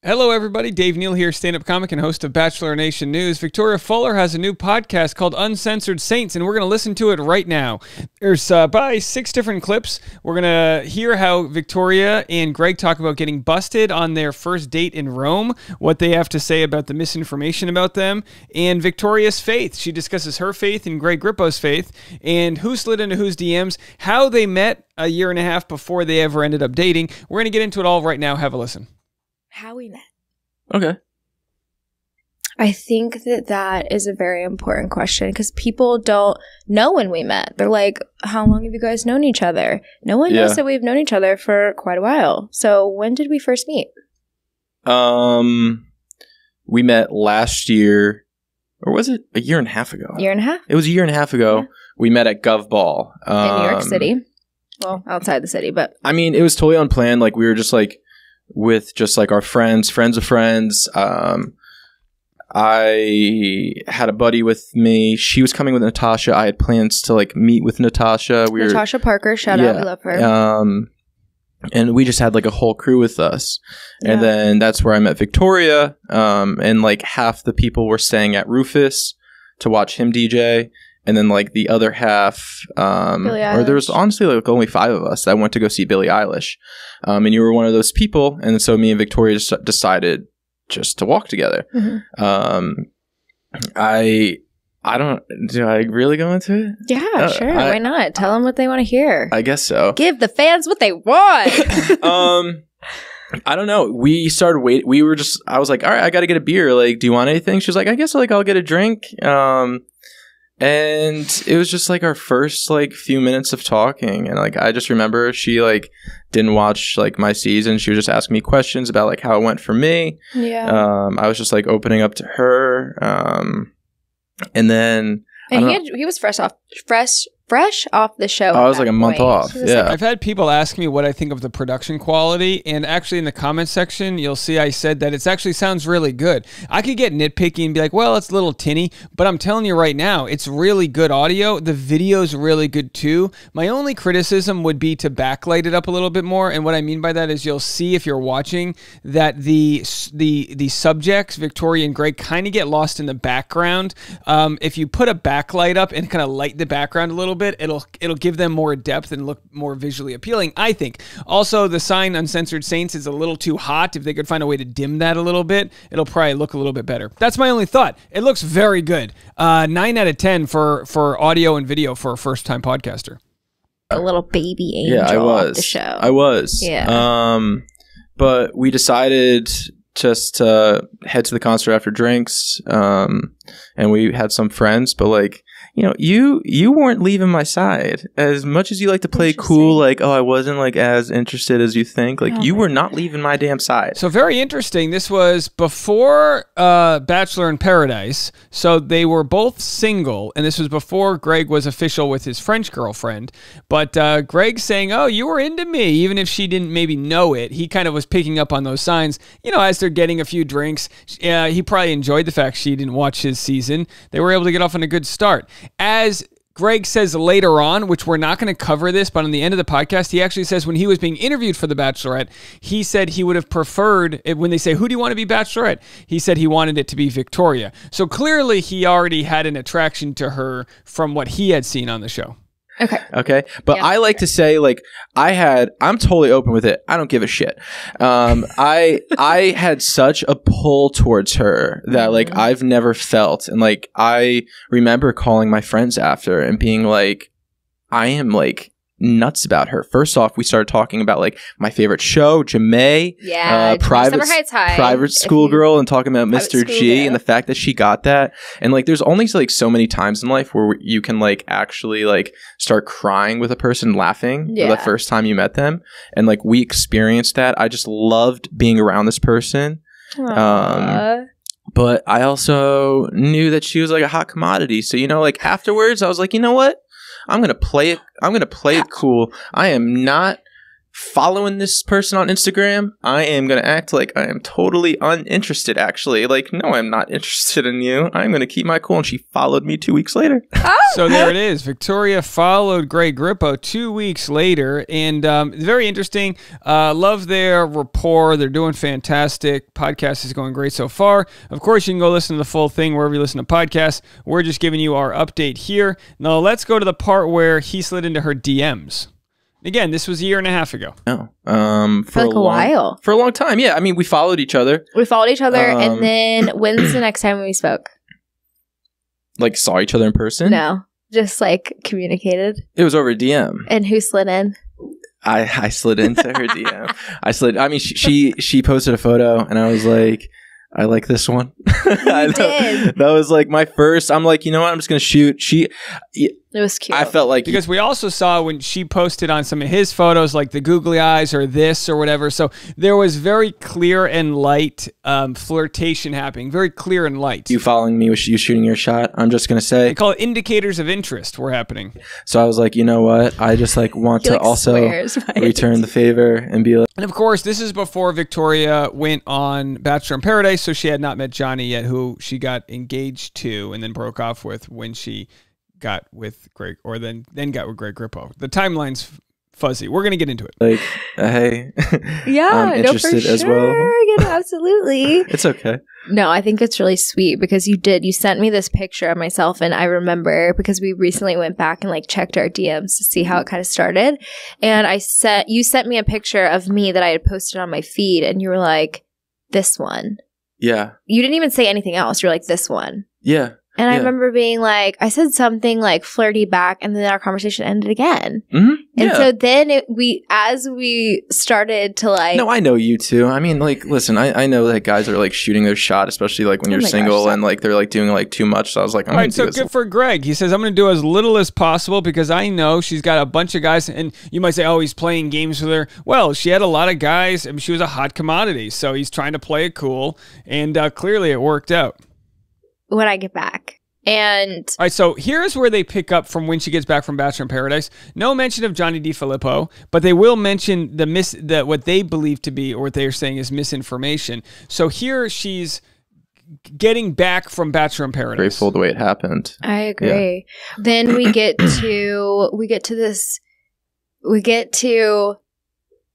Hello, everybody. Dave Neal here, stand-up comic and host of Bachelor Nation News. Victoria Fuller has a new podcast called Uncensored Saints, and we're going to listen to it right now. There's probably 6 different clips. We're going to hear how Victoria and Greg talk about getting busted on their first date in Rome, what they have to say about the misinformation about them, and Victoria's faith. She discusses her faith and Greg Grippo's faith, and who slid into whose DMs, how they met a year and a half before they ever ended up dating. We're going to get into it all right now. Have a listen. How we met. Okay. I think that is a very important question because people don't know when we met. They're like, how long have you guys known each other? No one knows that we've known each other for quite a while. So when did we first meet? We met last year, or was it a year and a half ago? Year and a half? It was a year and a half ago. Yeah. We met at Gov Ball. In New York City. Well, outside the city, but. I mean, it was totally unplanned. Like, we were just like, with just like our friends of friends. I had a buddy with me. She was coming with Natasha. I had plans to like meet with Natasha. Natasha Parker, shout out, we love her. And we just had like a whole crew with us. And then that's where I met Victoria. And like half the people were staying at Rufus to watch him DJ. And then like the other half, or there was honestly like only 5 of us that went to go see Billie Eilish. And you were one of those people. And so me and Victoria just decided just to walk together. Mm-hmm. Do I really go into it? Yeah, sure. Why not? Tell them what they want to hear. I guess so. Give the fans what they want. I don't know. We started waiting. I was like, all right, I got to get a beer. Like, do you want anything? She was like, I guess like I'll get a drink. And it was just like our first like few minutes of talking, and like I just remember she like didn't watch like my season. She was just asking me questions about like how it went for me. Yeah. I was just like opening up to her. And then he was fresh off the show. I was like a month off. Yeah. I've had people ask me what I think of the production quality, and actually in the comments section, you'll see I said that it actually sounds really good. I could get nitpicky and be like, well, it's a little tinny, but I'm telling you right now, it's really good audio. The video's really good too. My only criticism would be to backlight it up a little bit more, and what I mean by that is you'll see if you're watching that the subjects, Victoria and Greg, kind of get lost in the background. If you put a backlight up and kind of light the background a little bit, it'll give them more depth and look more visually appealing, I think. Also, the sign Uncensored Saints is a little too hot. If they could find a way to dim that a little bit, it'll probably look a little bit better. That's my only thought. It looks very good. 9 out of 10 for audio and video for a first-time podcaster. A little baby angel of the show. I was. Yeah. But we decided just to head to the concert after drinks, and we had some friends, but like, you know, you weren't leaving my side. As much as you like to play cool, like, oh, I wasn't like as interested as you think. Like, you were not leaving my damn side. So very interesting. This was before Bachelor in Paradise. So they were both single, and this was before Greg was official with his French girlfriend. But Greg saying, oh, you were into me, even if she didn't maybe know it. He kind of was picking up on those signs. You know, as they're getting a few drinks, he probably enjoyed the fact she didn't watch his season. They were able to get off on a good start. As Greg says later on, which we're not going to cover this, but on the end of the podcast, he actually says when he was being interviewed for The Bachelorette, he said he would have preferred, when they say, who do you want to be Bachelorette? He said he wanted it to be Victoria. So clearly he already had an attraction to her from what he had seen on the show. Okay. But I like to say, like, I'm totally open with it. I don't give a shit. I had such a pull towards her that like I've never felt. And like, I remember calling my friends after and being like, I am like nuts about her. First off, we started talking about like my favorite show, Jamae, private school girl, and talking about Mr. G and the fact that she got that. And like, there's only like so many times in life where you can like actually like start crying with a person laughing for the first time you met them. And like, we experienced that. I just loved being around this person. But I also knew that she was like a hot commodity. So, you know, like afterwards I was like, you know what? I'm gonna play it cool. I am not following this person on Instagram, I am going to act like I am totally uninterested, actually. Like, no, I'm not interested in you. I'm going to keep my cool. And she followed me 2 weeks later. So there it is. Victoria followed Greg Grippo 2 weeks later. And very interesting. Love their rapport. They're doing fantastic. Podcast is going great so far. Of course, you can go listen to the full thing wherever you listen to podcasts. We're just giving you our update here. Now, let's go to the part where he slid into her DMs. Again, this was a year and a half ago. Oh, for like a while. For a long time, yeah. I mean, we followed each other. And then when's the next time we spoke? Like, saw each other in person? No, just like communicated. It was over DM. And who slid in? I slid into her DM. I mean, she posted a photo, and I was like, I like this one. You did. That was like my first. I'm like, you know what? I'm just gonna shoot. It was cute. I felt like because we also saw when she posted on some of his photos, like the googly eyes or this or whatever. So there was very clear and light flirtation happening. Very clear and light. You following me with you shooting your shot. I'm just gonna say they call it indicators of interest were happening. So I was like, you know what? I just like want to also return the favor and be like. And of course, this is before Victoria went on Bachelor in Paradise, so she had not met Johnny yet, who she got engaged to and then broke off with when she got with Greg, or then got with Greg Grippo. The timeline's fuzzy. We're gonna get into it. Like, hey, yeah, I'm interested as well. Yeah, absolutely. It's okay. No, I think it's really sweet because you sent me this picture of myself, and I remember because we recently went back and like checked our DMs to see how it kind of started, and you sent me a picture of me that I had posted on my feed, and you were like, "This one." Yeah. You didn't even say anything else. You're like, "This one." Yeah. And I remember being like, I said something like flirty back, and then our conversation ended again. Mm-hmm. And so then as we started to like. No, I know you too. I mean, like, listen, I know that guys are like shooting their shot, especially like when you're single and like they're like doing like too much. So I was like, all right, so good for Greg. He says, I'm going to do as little as possible because I know she's got a bunch of guys. And you might say, oh, he's playing games with her. Well, she had a lot of guys. I mean, she was a hot commodity. So he's trying to play it cool. And clearly it worked out. When I get back. And all right, so here's where they pick up from when she gets back from Bachelor in Paradise. No mention of Johnny DiFilippo, but they will mention the what they believe to be, or what they're saying is misinformation. So here she's getting back from Bachelor in Paradise. Grateful the way it happened. I agree. Yeah. Then we get to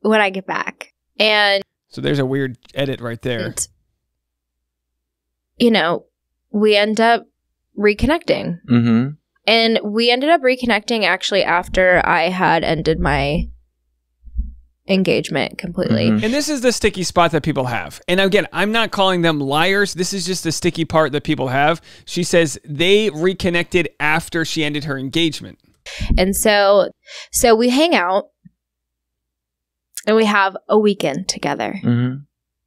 when I get back. And so there's a weird edit right there. You know, we end up reconnecting. Mm-hmm. And we ended up reconnecting actually after I had ended my engagement completely. Mm-hmm. And this is the sticky spot that people have. And again, I'm not calling them liars. This is just the sticky part that people have. She says they reconnected after she ended her engagement. And so we hang out and we have a weekend together. Mm-hmm.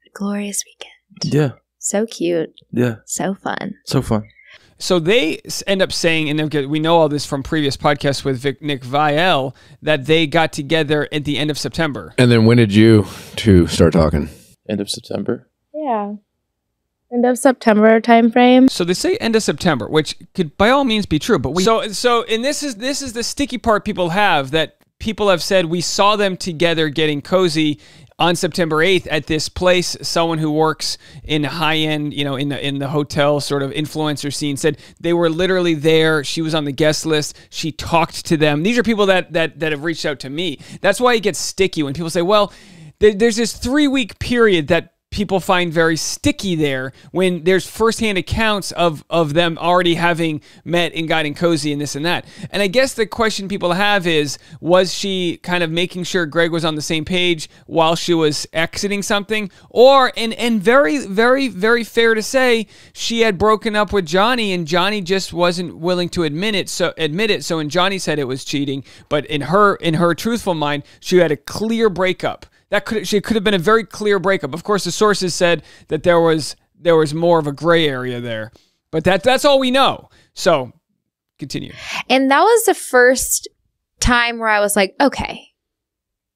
A glorious weekend. Yeah. So cute. Yeah. So fun. So fun. So they end up saying, and we know all this from previous podcasts with Nick Viall, that they got together at the end of September. And then when did you two start talking? End of September? Yeah. End of September timeframe. So they say end of September, which could by all means be true. But and this is the sticky part people have, that people have said we saw them together getting cozy on September 8th at this place. Someone who works in high-end, in the hotel sort of influencer scene said they were literally there. She was on the guest list. She talked to them. These are people that have reached out to me. That's why it gets sticky when people say, well, there's this 3-week period that people find very sticky there when there's firsthand accounts of them already having met and gotten cozy and this and that. And I guess the question people have is, was she kind of making sure Greg was on the same page while she was exiting something? Or, and very, very, very fair to say, she had broken up with Johnny and Johnny just wasn't willing to admit it. So when Johnny said it was cheating, but in her truthful mind, she had a clear breakup. She could have been a very clear breakup. Of course, the sources said that there was more of a gray area there, but that's all we know. So, continue. And that was the first time where I was like, okay,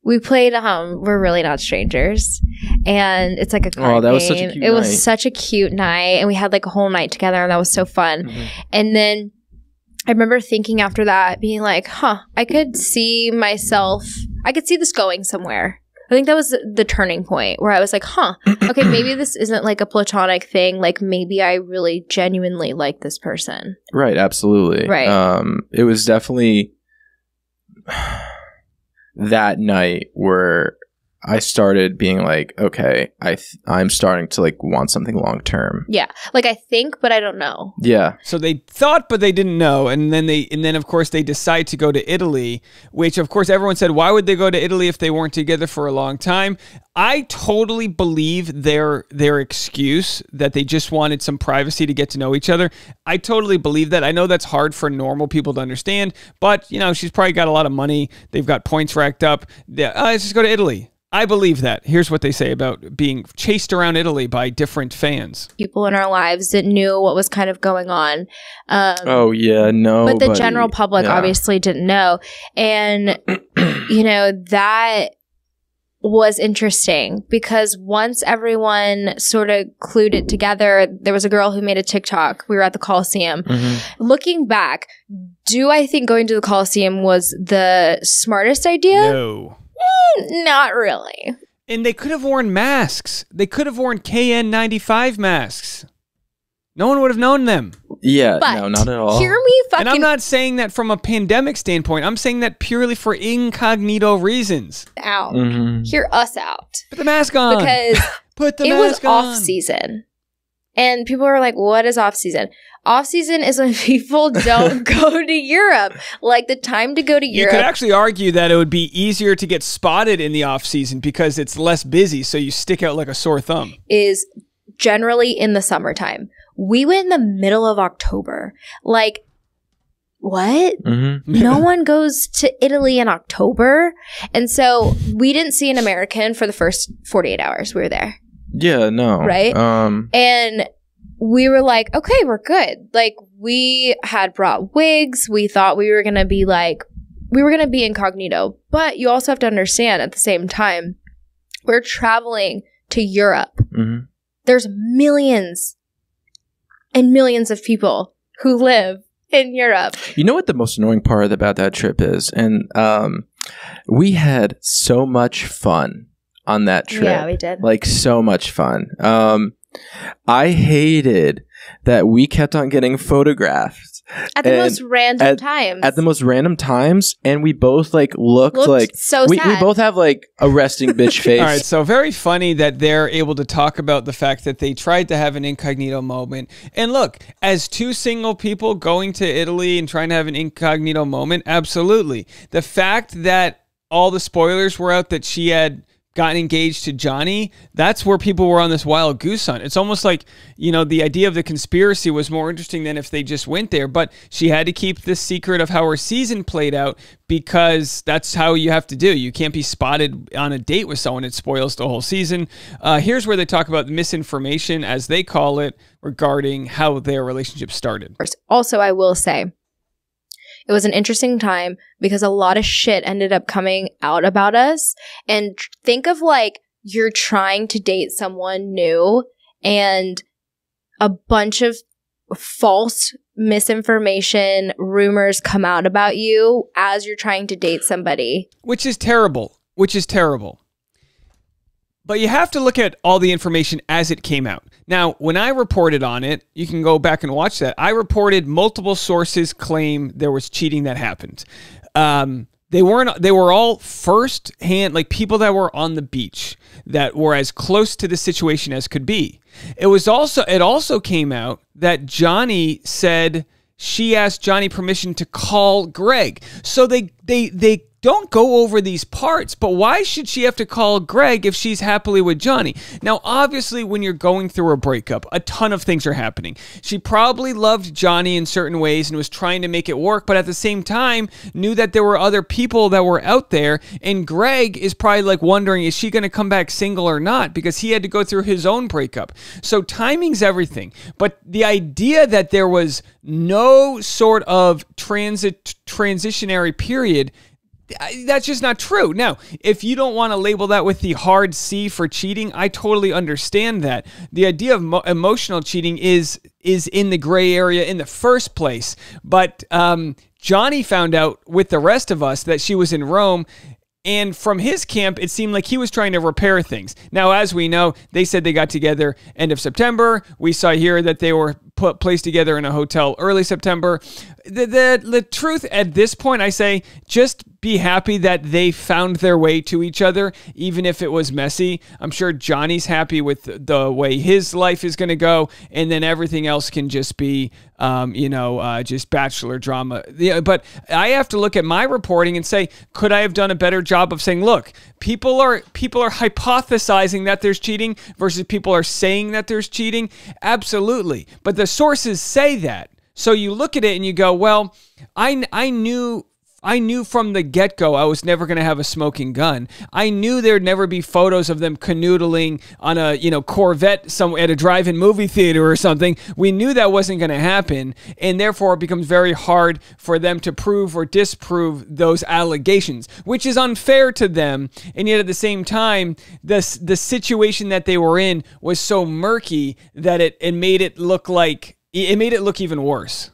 we played. We're really not strangers, and it's like a card game. Was such a cute night. It was such a cute night, and we had like a whole night together, and that was so fun. Mm-hmm. And then I remember thinking after that, being like, I could see this going somewhere. I think that was the turning point where I was like, okay, maybe this isn't like a platonic thing. Like maybe I really genuinely like this person. Right. Absolutely. Right. It was definitely that night where I started being like, okay, I'm starting to like want something long term. Yeah, like I think, but I don't know. Yeah. So they thought, but they didn't know, and then of course they decide to go to Italy, which of course everyone said, why would they go to Italy if they weren't together for a long time? I totally believe their excuse that they just wanted some privacy to get to know each other. I totally believe that. I know that's hard for normal people to understand, but she's probably got a lot of money. They've got points racked up. Let's just go to Italy. I believe that. Here's what they say about being chased around Italy by different fans. People in our lives that knew what was kind of going on. But the general public obviously didn't know. And, that was interesting because once everyone sort of clued it together, there was a girl who made a TikTok. We were at the Coliseum. Mm-hmm. Looking back, do I think going to the Coliseum was the smartest idea? No. Not really. And they could have worn masks. They could have worn KN95 masks. No one would have known them. Yeah, but no, not at all. Hear me fucking... And I'm not saying that from a pandemic standpoint. I'm saying that purely for incognito reasons. Out. Mm-hmm. Hear us out. Put the mask on. Because Put the it mask was off season. And people were like, what is off season? Off season is when people don't go to Europe. Like the time to go to Europe. You could actually argue that it would be easier to get spotted in the off season because it's less busy, so you stick out like a sore thumb. Is generally in the summertime. We went in the middle of October. Like, what? Mm-hmm. No one goes to Italy in October. And so we didn't see an American for the first 48 hours we were there. Yeah, no. Right? And we were like, okay, we're good. Like, we had brought wigs. We thought we were going to be incognito. But you also have to understand at the same time, we're traveling to Europe. Mm-hmm. There's millions and millions of people who live in Europe. You know what the most annoying part about that trip is? And we had so much fun on that trip. Yeah, we did. Like, so much fun. I hated that we kept on getting photographed. At the most random times. At the most random times. And we both, like, looked like... so we sad. We both have, like, a resting bitch face. All right, so very funny that they're able to talk about the fact that they tried to have an incognito moment. And look, as two single people going to Italy and trying to have an incognito moment, absolutely. The fact that all the spoilers were out that she had gotten engaged to Johnny, that's where people were on this wild goose hunt. It's almost like, the idea of the conspiracy was more interesting than if they just went there, but she had to keep the secret of how her season played out because that's how you have to do. You can't be spotted on a date with someone. It spoils the whole season. Here's where they talk about misinformation, as they call it, regarding how their relationship started. Also, I will say, it was an interesting time because a lot of shit ended up coming out about us. And think of like you're trying to date someone new and a bunch of false misinformation, rumors come out about you as you're trying to date somebody. Which is terrible. But you have to look at all the information as it came out. Now, when I reported on it, you can go back and watch that. I reported multiple sources claim there was cheating that happened. They were all first-hand, like people that were on the beach that were as close to the situation as could be. It also came out that Johnny said she asked Johnny permission to call Greg. So they don't go over these parts, but why should she have to call Greg if she's happily with Johnny? Now, obviously, when you're going through a breakup, a ton of things are happening. She probably loved Johnny in certain ways and was trying to make it work, but at the same time, knew that there were other people that were out there, and Greg is probably like wondering, is she going to come back single or not? Because he had to go through his own breakup. So timing's everything. But the idea that there was no sort of transitionary period That's just not true. Now, if you don't want to label that with the hard C for cheating, I totally understand that. The idea of emotional cheating is in the gray area in the first place. But Johnny found out with the rest of us that she was in Rome. And from his camp, it seemed like he was trying to repair things. Now, as we know, they said they got together end of September. We saw here that they were placed together in a hotel early September. The truth at this point, I say, just be happy that they found their way to each other, even if it was messy. I'm sure Johnny's happy with the way his life is going to go, and then everything else can just be, just Bachelor drama. Yeah, but I have to look at my reporting and say, could I have done a better job of saying, look, people are hypothesizing that there's cheating versus people are saying that there's cheating? Absolutely. But the sources say that. So you look at it and you go, well, I knew from the get-go I was never going to have a smoking gun. I knew there'd never be photos of them canoodling on a, Corvette at a drive-in movie theater or something. We knew that wasn't going to happen, and therefore it becomes very hard for them to prove or disprove those allegations, which is unfair to them. And yet at the same time, the situation that they were in was so murky that it made it look even worse.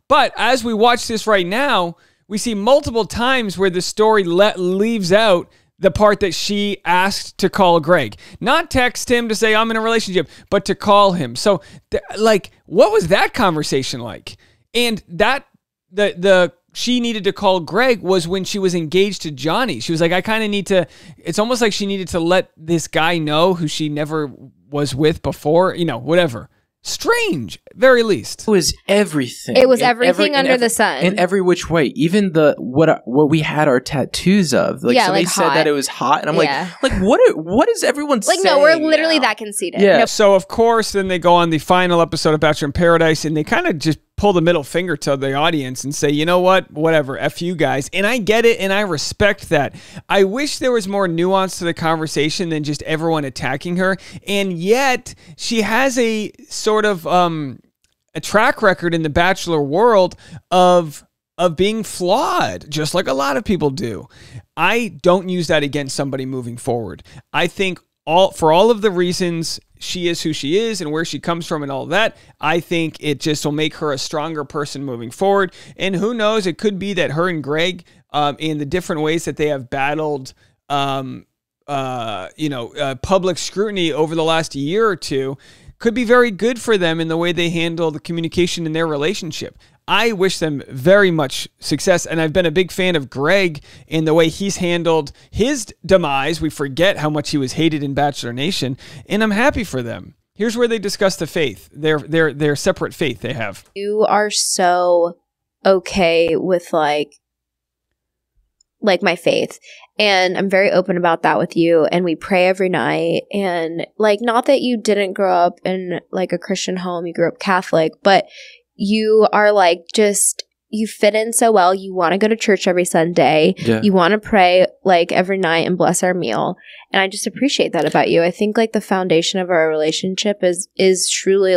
But as we watch this right now, we see multiple times where the story leaves out the part that she asked to call Greg. Not text him to say, I'm in a relationship, but to call him. So, what was that conversation like? And that, she needed to call Greg was when she was engaged to Johnny. She was like, I kind of need to, it's almost like she needed to let this guy know who she never was with before, whatever. Strange, very least. It was everything. It was everything under the sun. In every which way. Even what we had our tattoos of. Like, somebody said that it was hot. And I'm like, what is everyone saying? No, we're literally that conceited. Yeah. Nope. So, of course, then they go on the final episode of Bachelor in Paradise, and they kind of just pull the middle finger to the audience and say, you know what, whatever, F you guys. And I get it, and I respect that. I wish there was more nuance to the conversation than just everyone attacking her. And yet, she has a sort of a track record in the Bachelor world of being flawed, just like a lot of people do. I don't use that against somebody moving forward. I think for all of the reasons she is who she is and where she comes from and all that, I think it just will make her a stronger person moving forward. And who knows, it could be that her and Greg, in the different ways that they have battled, public scrutiny over the last year or two, could be very good for them in the way they handle the communication in their relationship. I wish them very much success, and I've been a big fan of Greg in the way he's handled his demise. We forget how much he was hated in Bachelor Nation, and I'm happy for them. Here's where they discuss the faith, their separate faith they have. You are so okay with like my faith, and I'm very open about that with you, and we pray every night. And not that you didn't grow up in a Christian home, you grew up Catholic, but you are you fit in so well. You want to go to church every Sunday. Yeah. You want to pray every night and bless our meal. And I just appreciate that about you. I think the foundation of our relationship is truly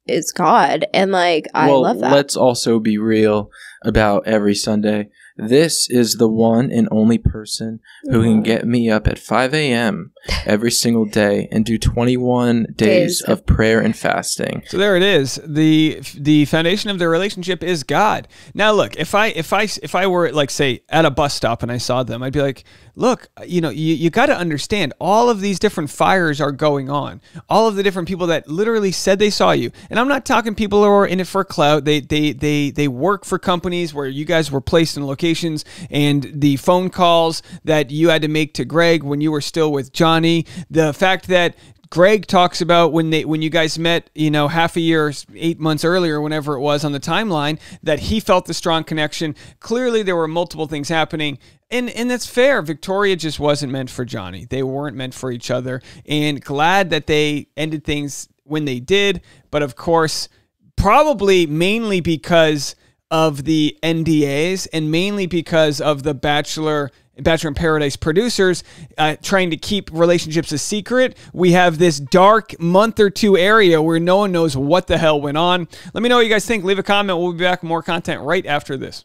is God. And I love that. Let's also be real about every Sunday. This is the one and only person who can get me up at 5 a.m. every single day and do 21 days of prayer and fasting. So there it is. The foundation of their relationship is God. Now look, if I were say at a bus stop and I saw them, I'd be like, look, you got to understand all of these different fires are going on. All of the different people that literally said they saw you. And I'm not talking people who are in it for clout. They work for companies where you guys were placed in locations, and the phone calls that you had to make to Greg when you were still with Johnny. The fact that Greg talks about when you guys met, half a year, 8 months earlier, whenever it was on the timeline, that he felt the strong connection. Clearly, there were multiple things happening. And that's fair. Victoria just wasn't meant for Johnny. They weren't meant for each other. And glad that they ended things when they did. But of course, probably mainly because of the NDAs and mainly because of the Bachelor in Paradise producers trying to keep relationships a secret. We have this dark month or two area where no one knows what the hell went on. Let me know what you guys think. Leave a comment. We'll be back with more content right after this.